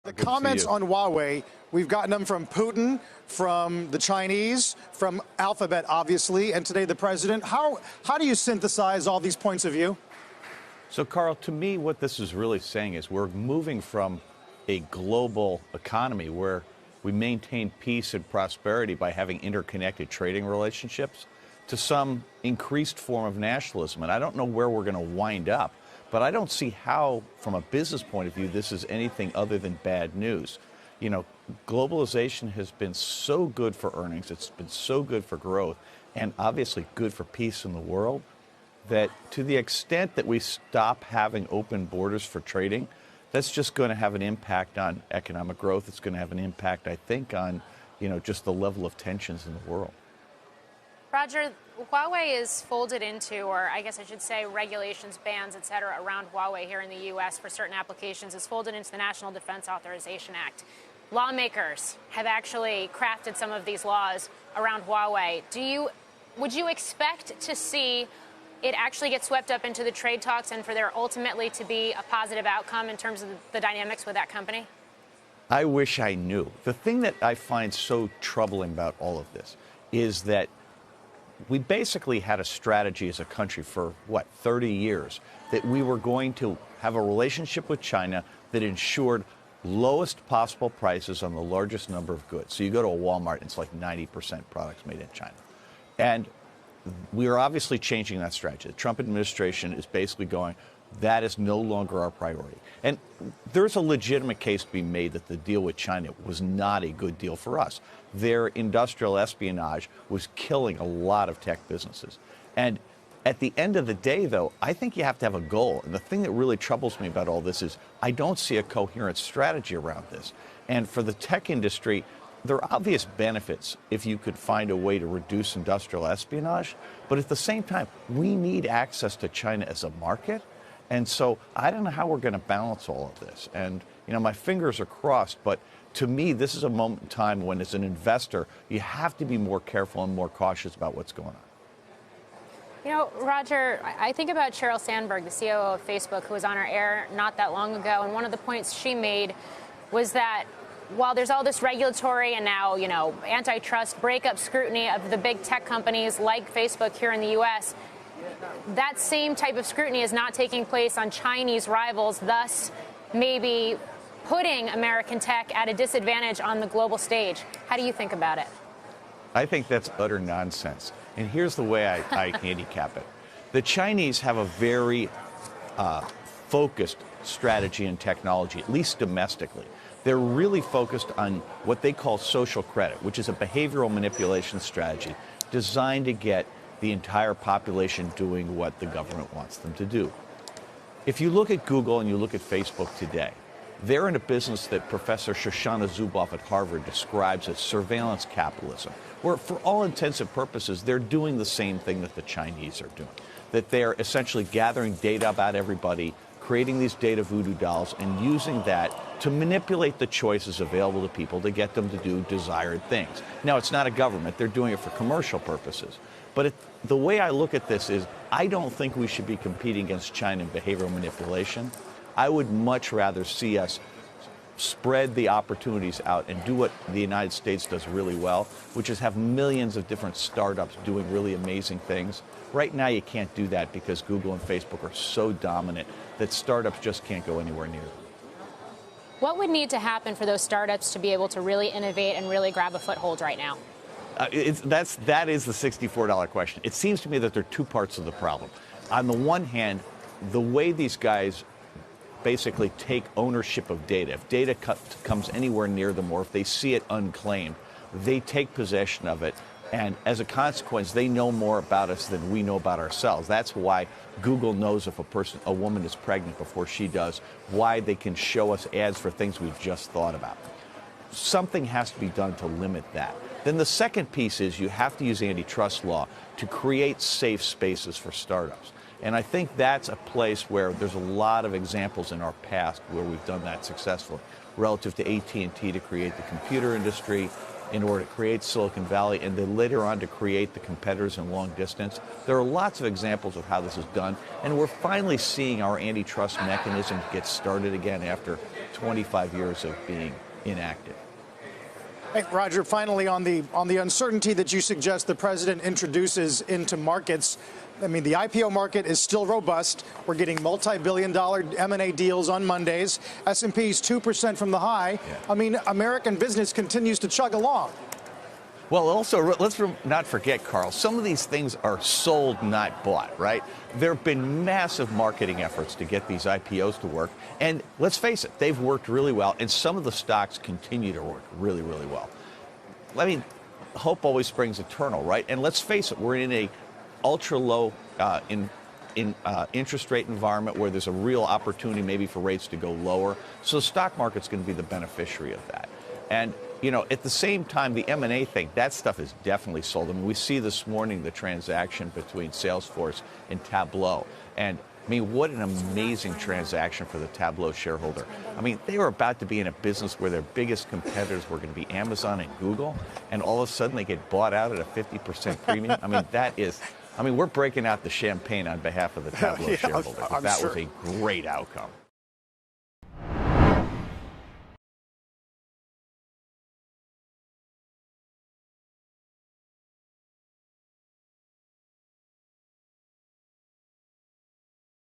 The comments on Huawei, we've gotten them from Putin, from the Chinese, from Alphabet, obviously, and today the president. How do you synthesize all these points of view? So, Carl, to me, what this is really saying is we're moving from a global economy where we maintain peace and prosperity by having interconnected trading relationships to some increased form of nationalism. And I don't know where we're going to wind up, but I don't see how, from a business point of view, this is anything other than bad news. You know, globalization has been so good for earnings, it's been so good for growth, and obviously good for peace in the world, that to the extent that we stop having open borders for trading, that's just going to have an impact on economic growth. It's going to have an impact, I think, on, just the level of tensions in the world. Roger, Huawei is folded into, or I guess I should say regulations, bans, et cetera, around Huawei here in the U.S. for certain applications is folded into the National Defense Authorization Act. Lawmakers have actually crafted some of these laws around Huawei. Would you expect to see it actually get swept up into the trade talks and for there ultimately to be a positive outcome in terms of the dynamics with that company? I wish I knew. The thing that I find so troubling about all of this is that we basically had a strategy as a country for, 30 years, that we were going to have a relationship with China that ensured lowest possible prices on the largest number of goods. So you go to a Walmart, and it's like 90% products made in China. And we are obviously changing that strategy. The Trump administration is basically going, that is no longer our priority. And there's a legitimate case to be made that the deal with China was not a good deal for us. Their industrial espionage was killing a lot of tech businesses. And at the end of the day, though, I think you have to have a goal. And the thing that really troubles me about all this is I don't see a coherent strategy around this. And for the tech industry, there are obvious benefits if you could find a way to reduce industrial espionage. But at the same time, we need access to China as a market. And so I don't know how we're going to balance all of this. And, my fingers are crossed. But to me, this is a moment in time when, as an investor, you have to be more careful and more cautious about what's going on. Roger, I think about Sheryl Sandberg, the COO of Facebook, who was on our air not that long ago. And one of the points she made was that while there's all this regulatory and now, antitrust breakup scrutiny of the big tech companies like Facebook here in the U.S., that same type of scrutiny is not taking place on Chinese rivals, thus maybe putting American tech at a disadvantage on the global stage. How do you think about it? I think that's utter nonsense. And here's the way I handicap it. The Chinese have a very focused strategy in technology, at least domestically. They're really focused on what they call social credit, which is a behavioral manipulation strategy designed to get the entire population doing what the government wants them to do. If you look at Google and you look at Facebook today, they're in a business that Professor Shoshana Zuboff at Harvard describes as surveillance capitalism, where for all intents and purposes, they're doing the same thing that the Chinese are doing, that they're essentially gathering data about everybody, creating these data voodoo dolls, and using that to manipulate the choices available to people to get them to do desired things. Now, it's not a government. They're doing it for commercial purposes. But the way I look at this is I don't think we should be competing against China in behavioral manipulation. I would much rather see us spread the opportunities out and do what the United States does really well, which is have millions of different startups doing really amazing things. Right now, you can't do that because Google and Facebook are so dominant that startups just can't go anywhere near them. What would need to happen for those startups to be able to really innovate and really grab a foothold right now? That is the $64 question. It seems to me that there are two parts of the problem. On the one hand, the way these guys basically take ownership of data, if data comes anywhere near them or if they see it unclaimed, they take possession of it. And as a consequence, they know more about us than we know about ourselves. That's why Google knows if a woman is pregnant before she does, why they can show us ads for things we've just thought about. Something has to be done to limit that. Then the second piece is you have to use antitrust law to create safe spaces for startups. And I think that's a place where there's a lot of examples in our past where we've done that successfully, relative to AT&T to create the computer industry, in order to create Silicon Valley, and then later on to create the competitors in long distance. There are lots of examples of how this is done, and we're finally seeing our antitrust mechanism get started again after 25 years of being inactive. Hey, Roger, finally on the uncertainty that you suggest the president introduces into markets. I mean, the IPO market is still robust. We're getting multi-billion-dollar M&A deals on Mondays. S&P's 2% from the high. Yeah. I mean, American business continues to chug along. Well, also, let's not forget, Carl, some of these things are sold, not bought, right? There have been massive marketing efforts to get these IPOs to work. And let's face it, they've worked really well. And some of the stocks continue to work really, really well. I mean, hope always springs eternal, right? And let's face it, we're in a ultra-low interest rate environment where there's a real opportunity maybe for rates to go lower. So the stock market's going to be the beneficiary of that. And, you know, at the same time, the M&A thing, that stuff is definitely sold. I mean, we see this morning the transaction between Salesforce and Tableau. And, I mean, what an amazing transaction for the Tableau shareholder. I mean, they were about to be in a business where their biggest competitors were going to be Amazon and Google, and all of a sudden they get bought out at a 50% premium. I mean, that is... I mean, we're breaking out the champagne on behalf of the Tableau shareholder. That was a great outcome.